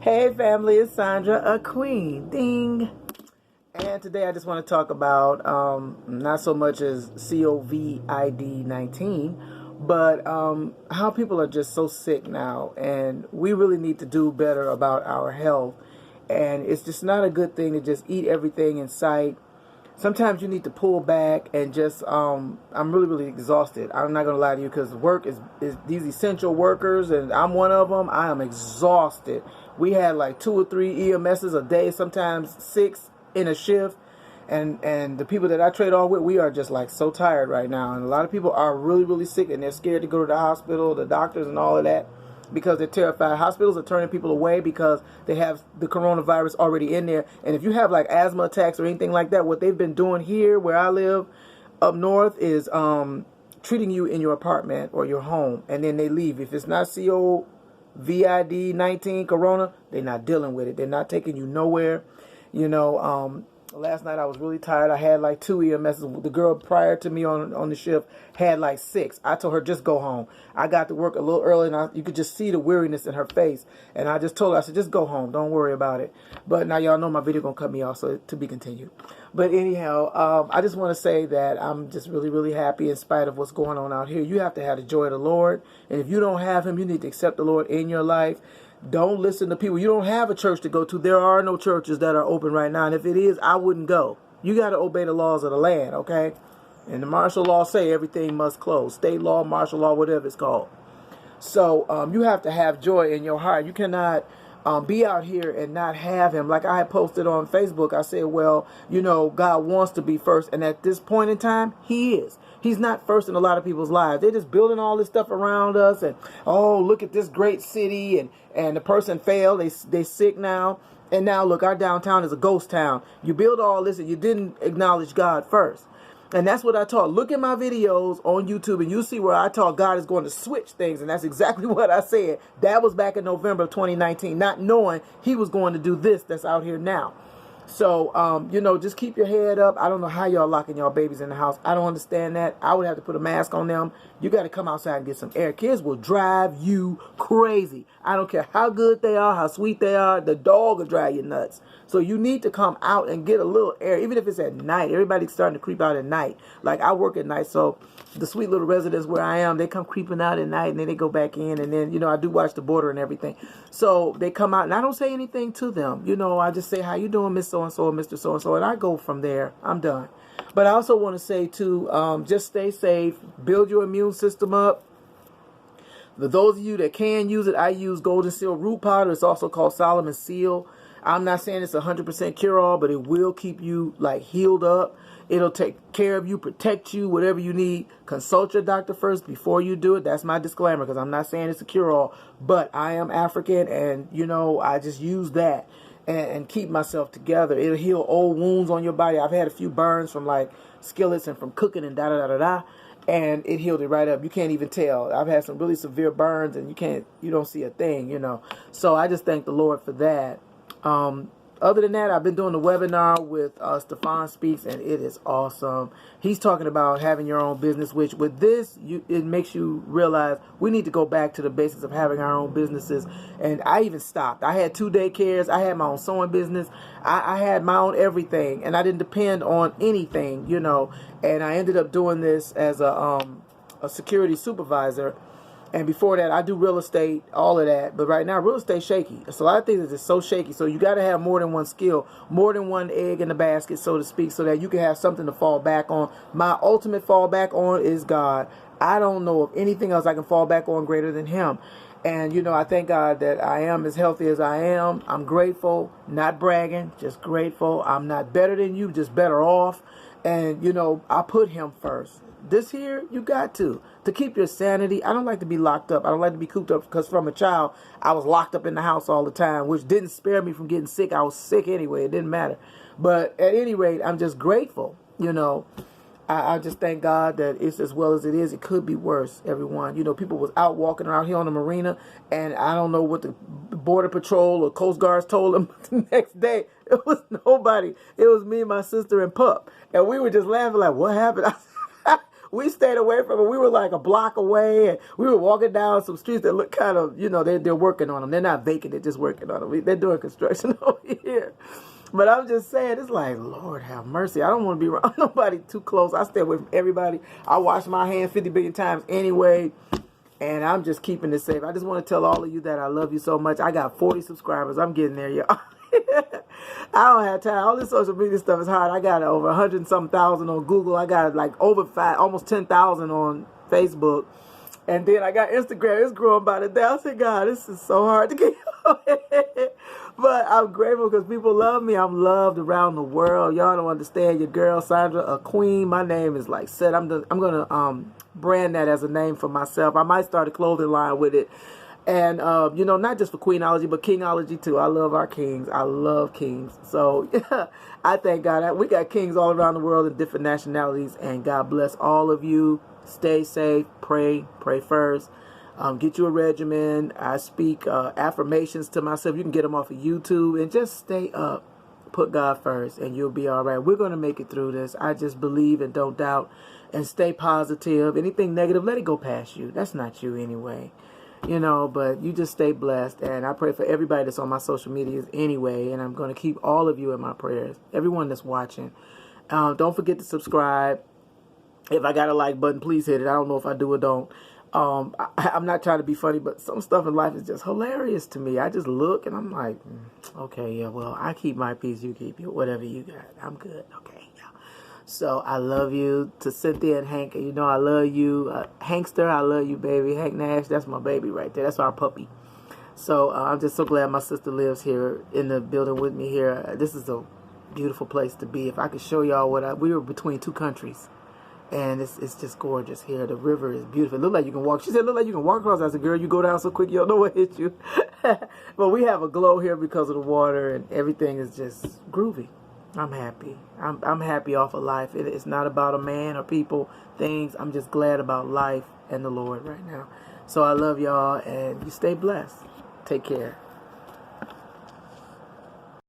Hey family, it's Sandra, a queen. Ding. And today I just want to talk about not so much as COVID-19, but how people are just so sick now, and we really need to do better about our health. And it's just not a good thing to just eat everything in sight. Sometimes you need to pull back and just I'm really exhausted. I'm not gonna lie to you, because work is these essential workers, and I'm one of them. I am exhausted. We had like 2 or 3 EMSs a day, sometimes 6 in a shift, and the people that I trade off with, we are just like so tired right now. And a lot of people are really sick, and they're scared to go to the hospital, the doctors and all of that, because they're terrified. Hospitals are turning people away because they have the coronavirus already in there. And if you have like asthma attacks or anything like that, what they've been doing here where I live up north is treating you in your apartment or your home, and then they leave. If it's not COVID-19 corona, they're not dealing with it. They're not taking you nowhere. Last night I was really tired. I had like 2 EMSs. The girl prior to me on the shift had like 6. I told her, just go home. I got to work a little early, and you could just see the weariness in her face. And I just told her, I said, just go home. Don't worry about it. But now y'all know my video going to cut me off, so to be continued. But anyhow, I just want to say that I'm just really happy in spite of what's going on out here. You have to have the joy of the Lord. And if you don't have him, you need to accept the Lord in your life. Don't listen to people. You don't have a church to go to. There are no churches that are open right now. And if it is, I wouldn't go. You got to obey the laws of the land, okay? And the martial law say everything must close. State law, martial law, whatever it's called. So you have to have joy in your heart. You cannot be out here and not have him. Like I had posted on Facebook, I said, well, God wants to be first. And at this point in time, he is. He's not first in a lot of people's lives. They're just building all this stuff around us. And, oh, look at this great city. And the person failed. They sick now. And now, look, our downtown is a ghost town. You build all this and you didn't acknowledge God first. And that's what I taught. Look at my videos on YouTube and you see where I taught God is going to switch things. And that's exactly what I said. That was back in November of 2019, not knowing he was going to do this that's out here now. So, just keep your head up. I don't know how y'all locking y'all babies in the house. I don't understand that. I would have to put a mask on them. You got to come outside and get some air. Kids will drive you crazy. I don't care how good they are, how sweet they are. The dog will drive you nuts. So you need to come out and get a little air, even if it's at night. Everybody's starting to creep out at night. Like I work at night, so the sweet little residents where I am, they come creeping out at night, and then they go back in, and then, I do watch the border and everything. So they come out, and I don't say anything to them. I just say, how you doing, Miss So-and-so or Mr. So-and-so, and I go from there. I'm done. But I also want to say, too, just stay safe. Build your immune system up. For those of you that can use it, I use Golden Seal root powder. It's also called Solomon Seal. I'm not saying it's 100% cure-all, but it will keep you, healed up. It'll take care of you, protect you, whatever you need. Consult your doctor first before you do it. That's my disclaimer, because I'm not saying it's a cure-all. But I am African, and, I just use that and keep myself together. It'll heal old wounds on your body. I've had a few burns from, skillets and from cooking and da-da-da-da-da. And it healed it right up. You can't even tell. I've had some really severe burns, and you don't see a thing, So I just thank the Lord for that. Other than that, I've been doing the webinar with Stefan Speaks, and it is awesome. He's talking about having your own business, which with this, it makes you realize we need to go back to the basics of having our own businesses. And I even stopped. I had 2 daycares. I had my own sewing business. I had my own everything, and I didn't depend on anything, And I ended up doing this as a security supervisor. And before that, I do real estate, all of that. But right now, real estate shaky. It's a lot of things that are just so shaky. So you got to have more than one skill, more than one egg in the basket, so to speak, so that you can have something to fall back on. My ultimate fallback on is God. I don't know of anything else I can fall back on greater than him. And, I thank God that I am as healthy as I am. I'm grateful, not bragging, just grateful. I'm not better than you, just better off. And, I put him first. This here, you got to keep your sanity. I don't like to be locked up. I don't like to be cooped up, because from a child, I was locked up in the house all the time, which didn't spare me from getting sick. I was sick anyway. It didn't matter. But at any rate, I'm just grateful. I just thank God that it's as well as it is. It could be worse, everyone. People was out walking around here on the marina, and I don't know what the Border Patrol or Coast Guards told them the next day. It was nobody. It was me, my sister, and Pup. And we were just laughing like, what happened? we stayed away from it. We were like a block away, and we were walking down some streets that look kind of, they're working on them. They're not vacant. They're just working on them. They're doing construction over here. But I'm just saying, it's like, Lord have mercy. I don't want to be around nobody too close. I stay away from everybody. I wash my hands 50 billion times anyway. And I'm just keeping it safe. I just want to tell all of you that I love you so much. I got 40 subscribers. I'm getting there, y'all. I don't have time. All this social media stuff is hard. I got over 100 and some thousand on Google. I got like over almost 10,000 on Facebook. And then I got Instagram. It's growing by the day. I said, God, this is so hard to keep going. But I'm grateful because people love me. I'm loved around the world. Y'all don't understand. Your girl, Sandra, a queen. My name is like set. I'm going to brand that as a name for myself. I might start a clothing line with it. And, not just for Queenology, but Kingology too. I love our kings. I love kings. So, I thank God. We got kings all around the world in different nationalities. And God bless all of you. Stay safe. Pray first. Get you a regimen. I speak affirmations to myself. You can get them off of YouTube. And just stay up. Put God first. And you'll be all right. We're going to make it through this. I just believe and don't doubt. And stay positive. Anything negative, let it go past you. That's not you anyway. But you just stay blessed. And I pray for everybody that's on my social medias anyway. And I'm going to keep all of you in my prayers. Everyone that's watching. Don't forget to subscribe. If I got a like button, please hit it. I don't know if I do or don't. I'm not trying to be funny, but some stuff in life is just hilarious to me. I just look and I'm like, okay, yeah, well, I keep my peace. You keep your whatever you got. I'm good. Okay, yeah. So I love you. To Cynthia and Hank, I love you. Hankster, I love you, baby. Hank Nash, that's my baby right there. That's our puppy. So I'm just so glad my sister lives here in the building with me here. This is a beautiful place to be. If I could show y'all we were between two countries. And it's just gorgeous here. The river is beautiful. It looked like you can walk. She said, look like you can walk across. I said, girl, you go down so quick, you don't know what hit you. But we have a glow here because of the water, and everything is just groovy. I'm happy. I'm happy off of life. It's not about a man or people, things. I'm just glad about life and the Lord right now. So I love y'all, and you stay blessed. Take care.